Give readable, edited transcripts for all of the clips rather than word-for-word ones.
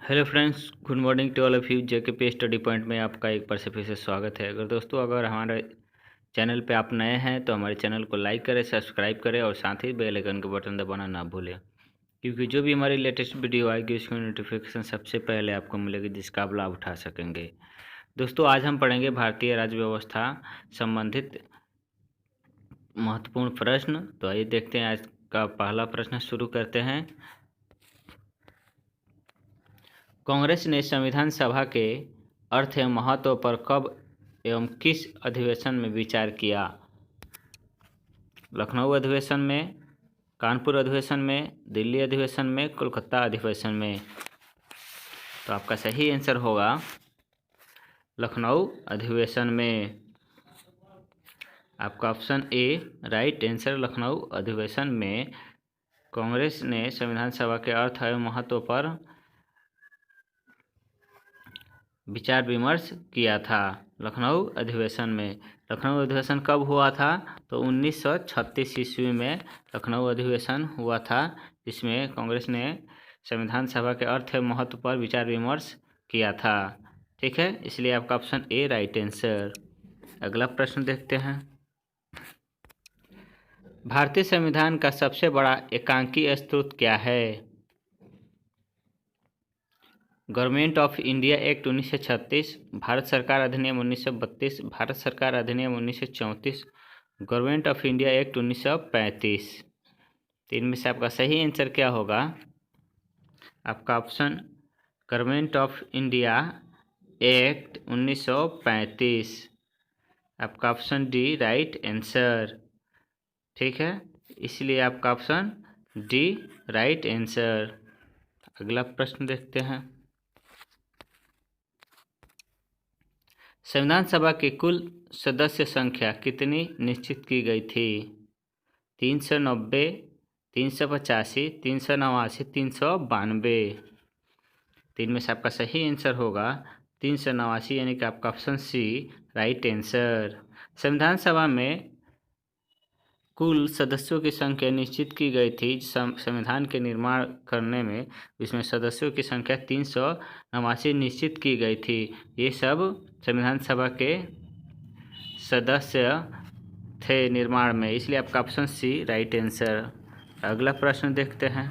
Hello friends, good morning to all of you. JK study point में आपका एक बार से फिर से स्वागत है। अगर हमारे चैनल पे आप नए हैं तो हमारे चैनल को लाइक करें, सब्सक्राइब करें और साथ ही बेल आइकन के बटन दबाना ना भूलें, क्योंकि जो भी हमारी लेटेस्ट वीडियो आएगी उसकी नोटिफिकेशन सबसे पहले आपको मिलेगी, जिसका आप लाभ उठा सकेंगे। दोस्तों, आज हम पढ़ेंगे भारतीय राज्य व्यवस्था संबंधित महत्वपूर्ण प्रश्न। तो आइए देखते हैं, आज का पहला प्रश्न शुरू करते हैं। कांग्रेस ने संविधान सभा के अर्थ एवं महत्व पर कब एवं किस अधिवेशन में विचार किया? लखनऊ अधिवेशन में, कानपुर अधिवेशन में, दिल्ली अधिवेशन में, कोलकाता अधिवेशन में। तो आपका सही आंसर होगा लखनऊ अधिवेशन में। आपका option A right answer, Lucknow अधिवेशन में कांग्रेस ने संविधान सभा के अर्थ एवं महत्व पर विचार विमर्श किया था, लखनऊ अधिवेशन में। लखनऊ अधिवेशन कब हुआ था? तो 1936 ईस्वी में लखनऊ अधिवेशन हुआ था, जिसमें कांग्रेस ने संविधान सभा के अर्थ एवं महत्व पर विचार विमर्श किया था। ठीक है, इसलिए आपका ऑप्शन ए राइट आंसर। अगला प्रश्न देखते हैं। भारतीय संविधान का सबसे बड़ा एकांकी स्रोत क्या है? Government of India act 1936, Bharat सरकार अधिनियम 1932, भारत सरकार अधिनियम 1934, गवर्नमेंट ऑफ इंडिया एक्ट 1935। तो इनमें से आपका सही आंसर क्या होगा? आपका option government of India act 1935। आपका ऑप्शन डी राइट आंसर। ठीक है, इसलिए आपका ऑप्शन डी राइट आंसर। अगला प्रश्न देखते हैं। संविधान सभा की कुल सदस्य संख्या कितनी निश्चित की गई थी? 390, 385, 389, 392। तीन में से आपका सही आंसर होगा 389, यानी कि आपका ऑप्शन सी राइट आंसर। संविधान सभा में कुल सदस्यों की संख्या निश्चित की गई थी संविधान के निर्माण करने में। इसमें सदस्यों की संख्या 389 निश्चित की गई थी। ये सब संविधान सभा के सदस्य थे निर्माण में, इसलिए आपका ऑप्शन सी राइट आंसर। अगला प्रश्न देखते हैं।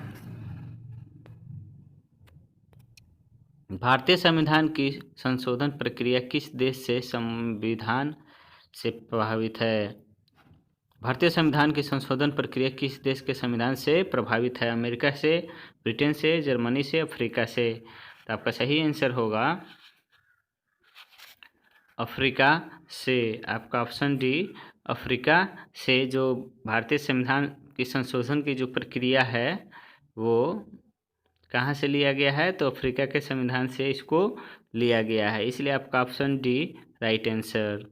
भारतीय संविधान की संशोधन प्रक्रिया किस देश से संविधान से प्रभावित है? भारतीय संविधान की संशोधन प्रक्रिया किस देश के संविधान से प्रभावित है? अमेरिका से, ब्रिटेन से, जर्मनी से, अफ्रीका से। तो आपका सही आंसर होगा अफ्रीका से। आपका ऑप्शन डी अफ्रीका से। जो भारतीय संविधान की संशोधन की जो प्रक्रिया है वो कहाँ से लिया गया है? तो अफ्रीका के संविधान से इसको लिया गया है, इसलिए आपका ऑप्शन डी राइट आंसर।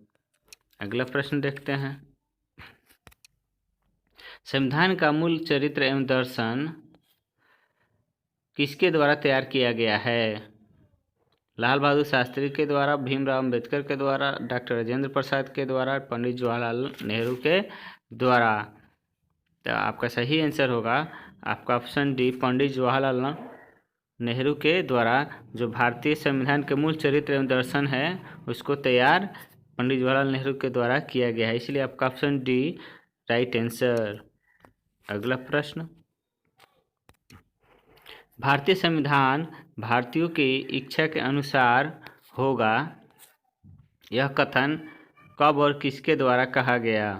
अगला प्रश्न देखते हैं। संविधान का मूल चरित्र एवं दर्शन किसके द्वारा तैयार किया गया है? लाल बहादुर शास्त्री के द्वारा, भीमराव अंबेडकर के द्वारा, डॉक्टर राजेंद्र प्रसाद के द्वारा, पंडित जवाहरलाल नेहरू के द्वारा। तो आपका सही आंसर होगा आपका ऑप्शन डी पंडित जवाहरलाल नेहरू के द्वारा। जो भारतीय संविधान के मूल चरित्र एवं दर्शन है उसको तैयार पंडित जवाहरलाल नेहरू के द्वारा किया गया है, इसलिए आपका ऑप्शन डी राइट आंसर। अगला प्रश्न। भारतीय संविधान भारतीयों की इच्छा के अनुसार होगा, यह कथन कब और किसके द्वारा कहा गया?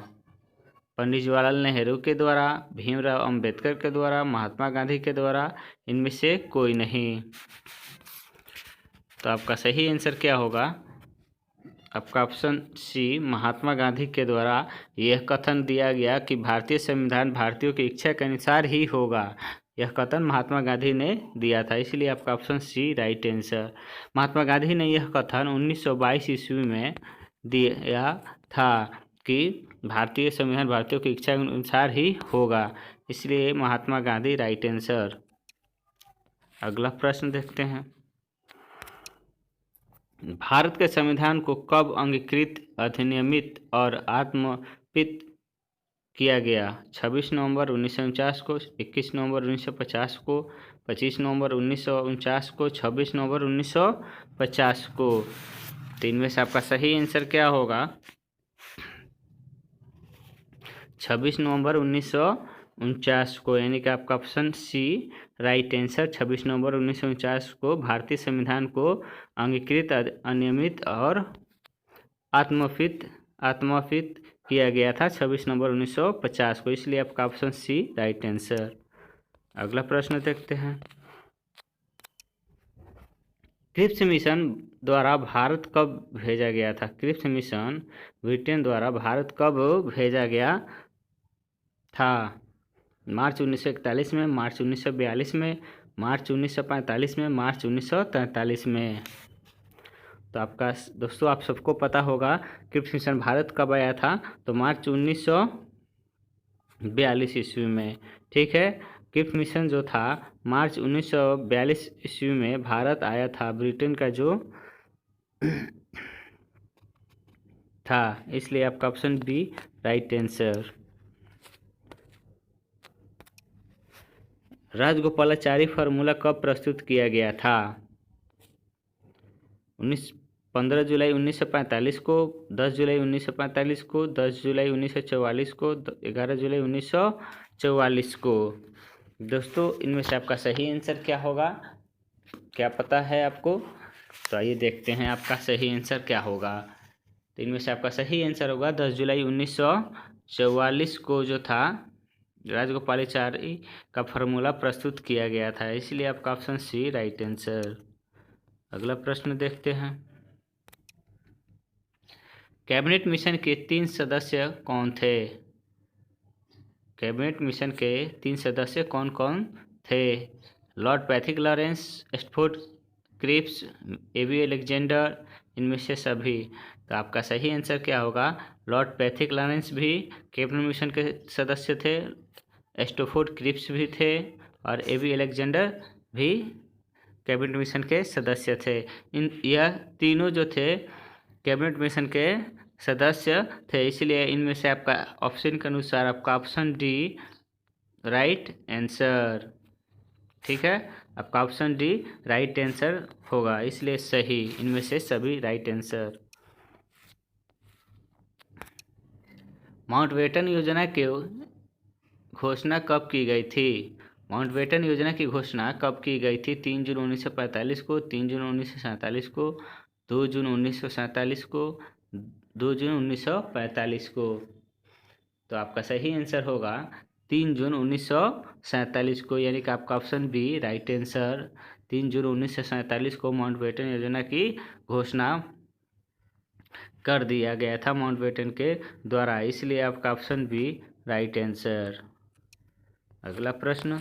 पंडित जवाहरलाल नेहरू के द्वारा, भीमराव अंबेडकर के द्वारा, महात्मा गांधी के द्वारा, इनमें से कोई नहीं। तो आपका सही आंसर क्या होगा? आपका ऑप्शन सी महात्मा गांधी के द्वारा यह कथन दिया गया कि भारतीय संविधान भारतीयों की इच्छा के अनुसार ही होगा। यह कथन महात्मा गांधी ने दिया था, इसलिए आपका option C right answer. Mahatma Gandhi ने यह कथन 1922 ईस्वी में दिया था कि भारतीय संविधान भारतीयों की इच्छा के अनुसार ही होगा, इसलिए महात्मा गांधी राइट आंसर। अगला प्रश्न देखते हैं। भारत के संविधान को कब अंगीकृत, अधिनियमित और आत्मपित किया गया? 26 नवंबर 1949 को, 21 नवंबर 1950 को, 25 नवंबर 1949 को, 26 नवंबर 1950 को। तो इनमें से आपका सही आंसर क्या होगा? 26 नवंबर 1949 को, यानी कि आपका ऑप्शन सी राइट आंसर। 26 नवंबर 1949 को भारतीय संविधान को अंगीकृत, अनियमित और आत्मफित किया गया था 26 नवंबर 1950 को, इसलिए आपका ऑप्शन सी राइट आंसर। अगला प्रश्न देखते हैं। क्रिप्स मिशन द्वारा भारत कब भेजा गया था? क्रिप्स मिशन ब्रिटेन द्वारा भारत कब भेजा गया था? मार्च 1941 में, मार्च 1942 में, मार्च 1945 में, मार्च 1943 में। तो आपका दोस्तों आप सबको पता होगा क्रिप्स मिशन भारत कब आया था? तो मार्च 1942 ईस्वी में। ठीक है, क्रिप्स मिशन जो था मार्च 1942 ईस्वी में भारत आया था, ब्रिटेन का जो था, इसलिए आपका option B right answer. Rajagopalachari formula कब प्रस्तुत किया गया था? 15 जुलाई 1945 को, 10 जुलाई 1945 को, 10 जुलाई 1944 को, 11 जुलाई 1944 को। दोस्तों इनमें से आपका सही आंसर क्या होगा? क्या पता है आपको? तो आइए देखते हैं आपका सही आंसर क्या होगा। तो इनमें से आपका सही आंसर होगा 10 जुलाई 1944 को जो था राजगोपालाचारी का फार्मूला प्रस्तुत किया गया था, इसलिए आपका ऑप्शन सी राइट आंसर। अगला प्रश्न देखते हैं। कैबिनेट मिशन के 3 सदस्य कौन थे? कैबिनेट मिशन के 3 सदस्य कौन कौन थे? Lord Pethick Lawrence, Stafford Cripps, AB Alexander, इनमें से सभी। तो आपका सही आंसर क्या होगा? लॉर्ड पैथिक लॉरेंस भी कैबिनेट मिशन के सदस्य थे, स्टफोर्ड क्रिप्स भी थे और एबी अलेक्जेंडर भी कैबिनेट मिशन के सदस्य थे। यह तीनों जो थे कैबिनेट मिशन के सदस्य थे, इसलिए इनमें से आपका ऑप्शन के अनुसार आपका ऑप्शन डी राइट आंसर। ठीक है, आपका ऑप्शन डी राइट आंसर होगा, इसलिए सही, इनमें से सभी राइट आंसर। माउंटबेटन योजना की घोषणा कब की गई थी? माउंटबेटन योजना की घोषणा कब की गई थी? 3 जून 1945 को, 3 जून 1947 को, 2 जून 1947 को, 2 जून 1945 को। तो आपका सही आंसर होगा 3 जून 1947 को, यानी कि आपका ऑप्शन बी राइट आंसर। 3 जून 1947 को माउंटबेटन योजना की घोषणा कर दिया गया था माउंटबेटन के द्वारा, इसलिए आपका ऑप्शन बी राइट आंसर। अगला प्रश्न।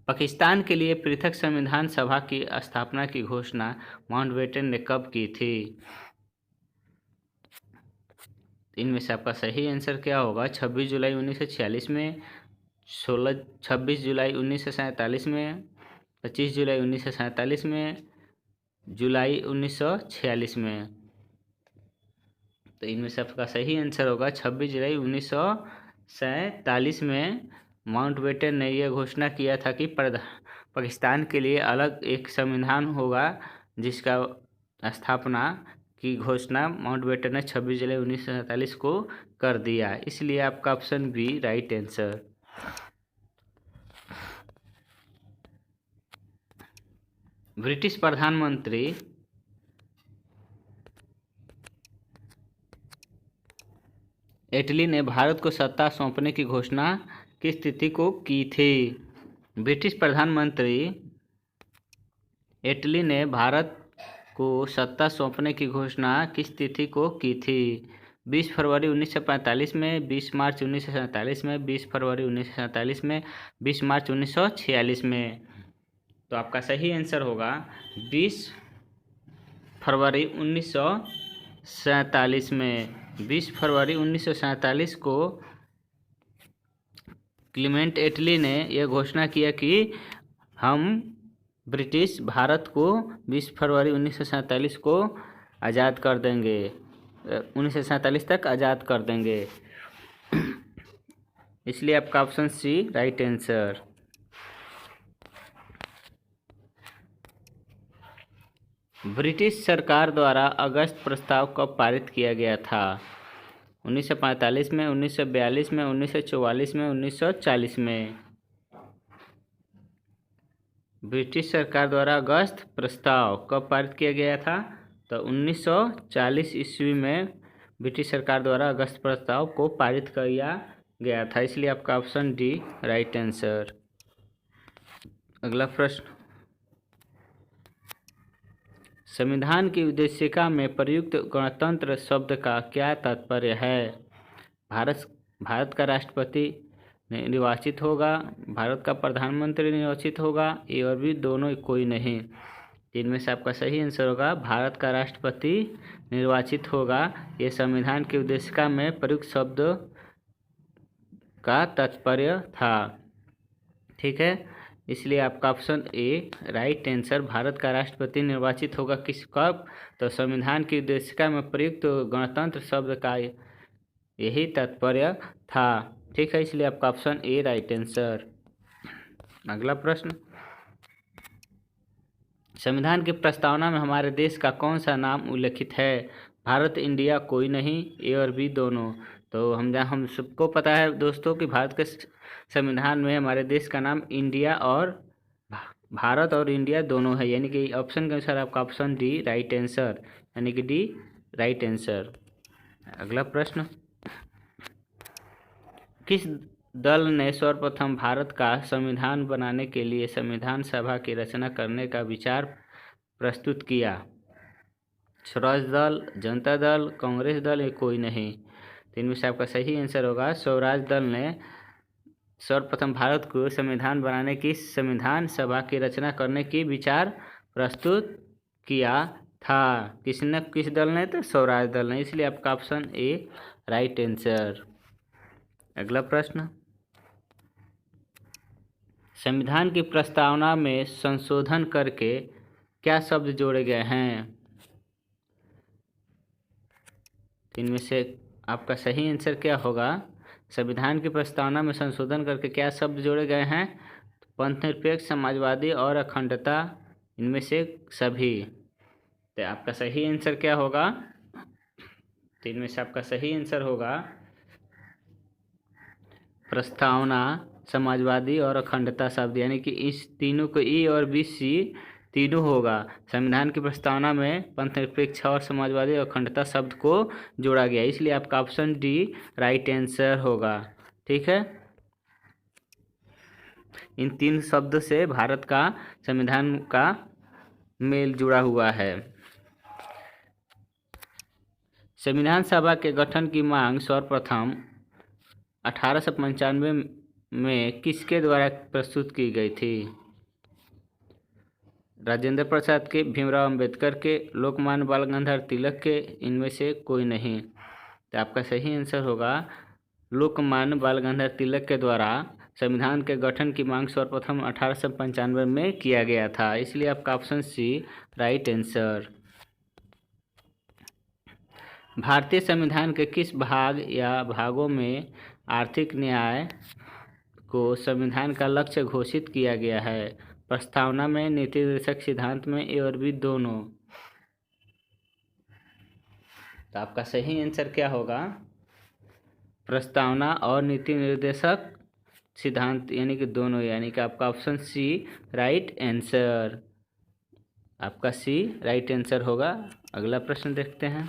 पाकिस्तान के लिए पृथक संविधान सभा की स्थापना की घोषणा माउंटबेटन ने कब की थी? इनमें से आपका सही आंसर क्या होगा? 26 जुलाई 1946 में, 26 जुलाई 1947 में, 25 जुलाई 1947 में, जुलाई 1946 में। तो इनमें से आपका सही आंसर होगा 26 जुलाई 1947 में माउंटबेटन ने यह घोषणा किया था कि पाकिस्तान के लिए अलग एक संविधान होगा, जिसका स्थापना की घोषणा माउंटबेटन ने 26 जुलाई 1947 को कर दिया, इसलिए आपका option B right answer. British प्रधानमंत्री एटली ने भारत को सत्ता सौंपने की घोषणा किस तिथि को की थी? ब्रिटिश प्रधानमंत्री एटली ने भारत को सत्ता सौंपने की घोषणा किस तिथि को की थी? 20 फरवरी 1945 में, 20 मार्च 1947 में, 20 फरवरी 1947 में, 20 मार्च 1946 में। तो आपका सही आंसर होगा 20 फरवरी 1947 में। 20 फरवरी 1947 को क्लीमेंट एटली ने यह घोषणा किया कि हम ब्रिटिश भारत को 20 फरवरी 1947 को आज़ाद कर देंगे, 1947 तक आज़ाद कर देंगे, इसलिए आपका option C right answer. British सरकार द्वारा अगस्त प्रस्ताव कब पारित किया गया था? 1945 में, 1942 में, 1944 में, 1940 में। ब्रिटिश सरकार द्वारा अगस्त प्रस्ताव कब पारित किया गया था? तो 1940 ईस्वी में ब्रिटिश सरकार द्वारा अगस्त प्रस्ताव को पारित किया गया था, इसलिए आपका ऑप्शन डी राइट आंसर। अगला प्रश्न, संविधान की उद्देशिका में प्रयुक्त गणतंत्र शब्द का क्या तात्पर्य है? भारत का राष्ट्रपति निर्वाचित होगा, भारत का प्रधानमंत्री निर्वाचित होगा, ये और भी दोनों कोई नहीं। इनमें से आपका सही आंसर होगा भारत का राष्ट्रपति निर्वाचित होगा। ये संविधान की उद्देशिका में प्रयुक्त शब्द का तात्पर्य था। ठीक है, इसलिए आपका option A right answer. Bharat का राष्ट्रपति निर्वाचित होगा किस कब? तो संविधान की उद्देशिका में प्रयुक्त गणतंत्र शब्द का यही तात्पर्य था। ठीक है, इसलिए आपका ऑप्शन ए राइट आंसर। अगला प्रश्न, संविधान की प्रस्तावना में हमारे देश का कौन सा नाम उल्लेखित है? भारत, इंडिया, कोई नहीं, ए और बी दोनों। तो हम सबको पता है दोस्तों कि भारत के संविधान में हमारे देश का नाम इंडिया और भारत और इंडिया दोनों है, यानी कि ऑप्शन के अनुसार आपका ऑप्शन डी राइट आंसर, यानी कि डी राइट आंसर। अगला प्रश्न, किस दल ने सर्वप्रथम भारत का संविधान बनाने के लिए संविधान सभा की रचना करने का विचार प्रस्तुत किया? स्वराज दल, जनता दल, कांग्रेस दल, या कोई नहीं। तो इनमें से आपका सही आंसर होगा स्वराज दल ने सर्वप्रथम भारत को संविधान बनाने की संविधान सभा की रचना करने की विचार प्रस्तुत किया था। किस दल ने? तो स्वराज दल ने, इसलिए आपका ऑप्शन ए राइट आंसर। अगला प्रश्न, संविधान की प्रस्तावना में संशोधन करके क्या शब्द जोड़े गए हैं? इनमें से आपका सही आंसर क्या होगा? संविधान की प्रस्तावना में संशोधन करके क्या शब्द जोड़े गए हैं? पंथनिरपेक्ष, समाजवादी और अखंडता, इनमें से सभी। तो आपका सही आंसर क्या होगा? तो इनमें से आपका सही आंसर होगा प्रस्तावना, समाजवादी और अखंडता शब्द, यानी कि इस तीनों को ई और बी सी तीनों होगा। संविधान की प्रस्तावना में पंथनिरपेक्ष और समाजवादी और अखंडता शब्द को जोड़ा गया, इसलिए आपका ऑप्शन डी राइट आंसर होगा। ठीक है, इन तीन शब्द से भारत का संविधान का मेल जुड़ा हुआ है। संविधान सभा के गठन की मांग सर्वप्रथम 1895 में किसके द्वारा प्रस्तुत की गई थी? राजेंद्र प्रसाद के, भीमराव अंबेडकर के, लोकमान्य बाल गंगाधर तिलक के, इनमें से कोई नहीं। तो आपका सही आंसर होगा लोकमान्य बाल गंगाधर तिलक के द्वारा संविधान के गठन की मांग सर्वप्रथम 1895 में किया गया था, इसलिए आपका ऑप्शन सी राइट आंसर। भारतीय संविधान के किस भाग या भागों में आर्थिक न्याय को संविधान का लक्ष्य घोषित किया गया है? प्रस्तावना में, नीति निर्देशक सिद्धांत में, ए और बी दोनों। तो आपका सही आंसर क्या होगा? प्रस्तावना और नीति निर्देशक सिद्धांत, यानी कि दोनों, यानी कि आपका ऑप्शन सी राइट आंसर। आपका सी राइट आंसर होगा। अगला प्रश्न देखते हैं,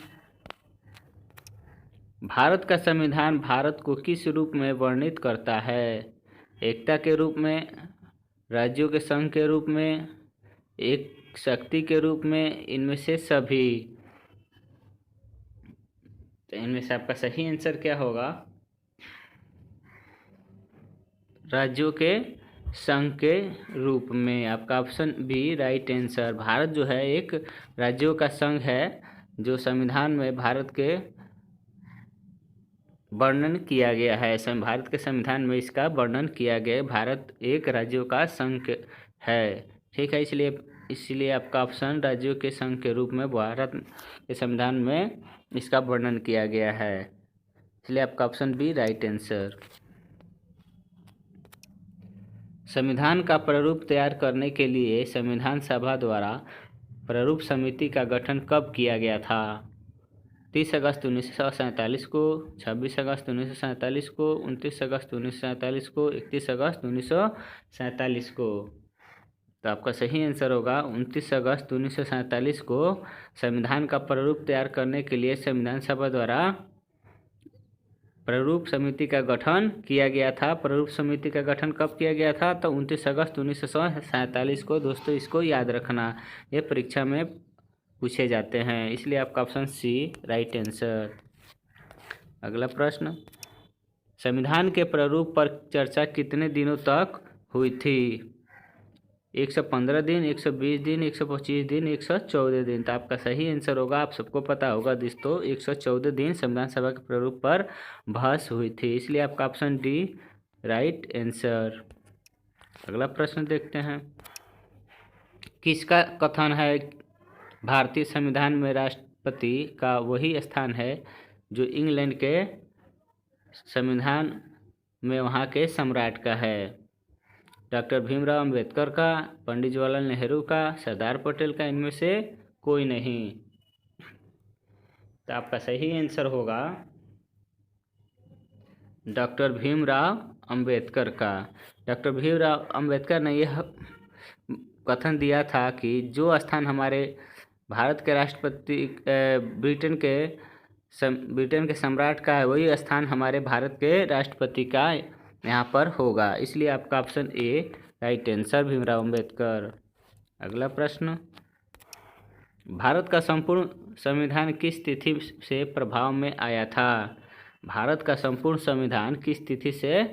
भारत का संविधान भारत को किस रूप में वर्णित करता है? एकता के रूप में, राज्यों के संघ के रूप में, एक शक्ति के रूप में, इनमें से सभी। तो इनमें से आपका सही आंसर क्या होगा? राज्यों के संघ के रूप में, आपका ऑप्शन बी राइट आंसर। भारत जो है एक राज्यों का संघ है, जो संविधान में भारत के वर्णन किया गया है। भारत के संविधान में इसका वर्णन किया गया, भारत एक राज्यों का संघ है। ठीक है, इसलिए आपका ऑप्शन राज्यों के संघ के रूप में भारत के संविधान में इसका वर्णन किया गया है, इसलिए आपका ऑप्शन बी राइट आंसर। संविधान का प्रारूप तैयार करने के लिए संविधान सभा द्वारा प्रारूप समिति का गठन कब किया गया था? 30 अगस्त 1947 को, 26 अगस्त 1947 को, 29 अगस्त 1947 को, 31 अगस्त 1947 को। तो आपका सही आंसर होगा 29 अगस्त 1947 को संविधान का प्रारूप तैयार करने के लिए संविधान सभा द्वारा प्रारूप समिति का गठन किया गया था। प्रारूप समिति का गठन कब किया गया था? तो 29 अगस्त 1947 को। दोस्तों इसको याद रखना, ये परीक्षा में पूछे जाते हैं, इसलिए आपका ऑप्शन सी राइट आंसर। अगला प्रश्न, संविधान के प्रारूप पर चर्चा कितने दिनों तक हुई थी? 115 दिन, 120 दिन, 125 दिन, 114 दिन। तो आपका सही आंसर होगा, आप सबको पता होगा दोस्तों, 114 दिन संविधान सभा के प्रारूप पर बहस हुई थी, इसलिए आपका ऑप्शन डी राइट आंसर। अगला प्रश्न देखते हैं, किसका कथन है भारतीय संविधान में राष्ट्रपति का वही स्थान है जो इंग्लैंड के संविधान में वहाँ के सम्राट का है? डॉक्टर भीमराव अंबेडकर का, पंडित जवाहरलाल नेहरू का, सरदार पटेल का, इनमें से कोई नहीं। तो आपका सही आंसर होगा डॉक्टर भीमराव अंबेडकर का। डॉक्टर भीमराव अंबेडकर ने यह कथन दिया था कि जो स्थान हमारे भारत के राष्ट्रपति ब्रिटेन के सम्राट का है, वही स्थान हमारे भारत के राष्ट्रपति का यहाँ पर होगा, इसलिए आपका option A right answer, Bhimrao Ambedkar. अगला प्रश्न, भारत का संपूर्ण संविधान किस तिथि से प्रभाव में आया था? भारत का संपूर्ण संविधान किस तिथि से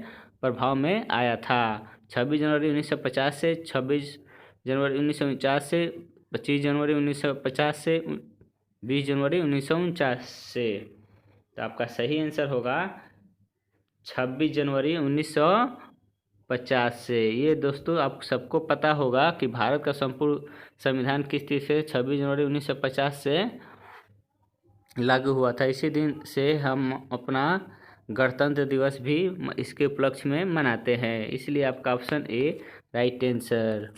प्रभाव में आया था? 26 जनवरी 1950 से, 26 जनवरी 1949 से, 25 जनवरी 1950 से, 20 जनवरी 1949 से। तो आपका सही आंसर होगा 26 जनवरी 1950 से। ये दोस्तों आप सबको पता होगा कि भारत का संपूर्ण संविधान किस तिथि से 26 जनवरी 1950 से लागू हुआ था। इसी दिन से हम अपना गणतंत्र दिवस भी इसके उपलक्ष्य में मनाते हैं, इसलिए आपका ऑप्शन ए राइट आंसर।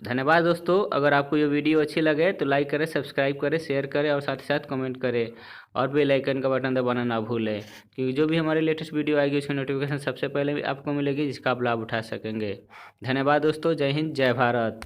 धन्यवाद दोस्तों, अगर आपको ये वीडियो अच्छी लगे तो लाइक करें, सब्सक्राइब करें, शेयर करें और साथ ही साथ कमेंट करें और बेल आइकन का बटन दबाना ना भूलें, क्योंकि जो भी हमारी लेटेस्ट वीडियो आएगी उसकी नोटिफिकेशन सबसे पहले आपको मिलेगी, जिसका आप लाभ उठा सकेंगे। धन्यवाद दोस्तों, जय हिंद, जय भारत।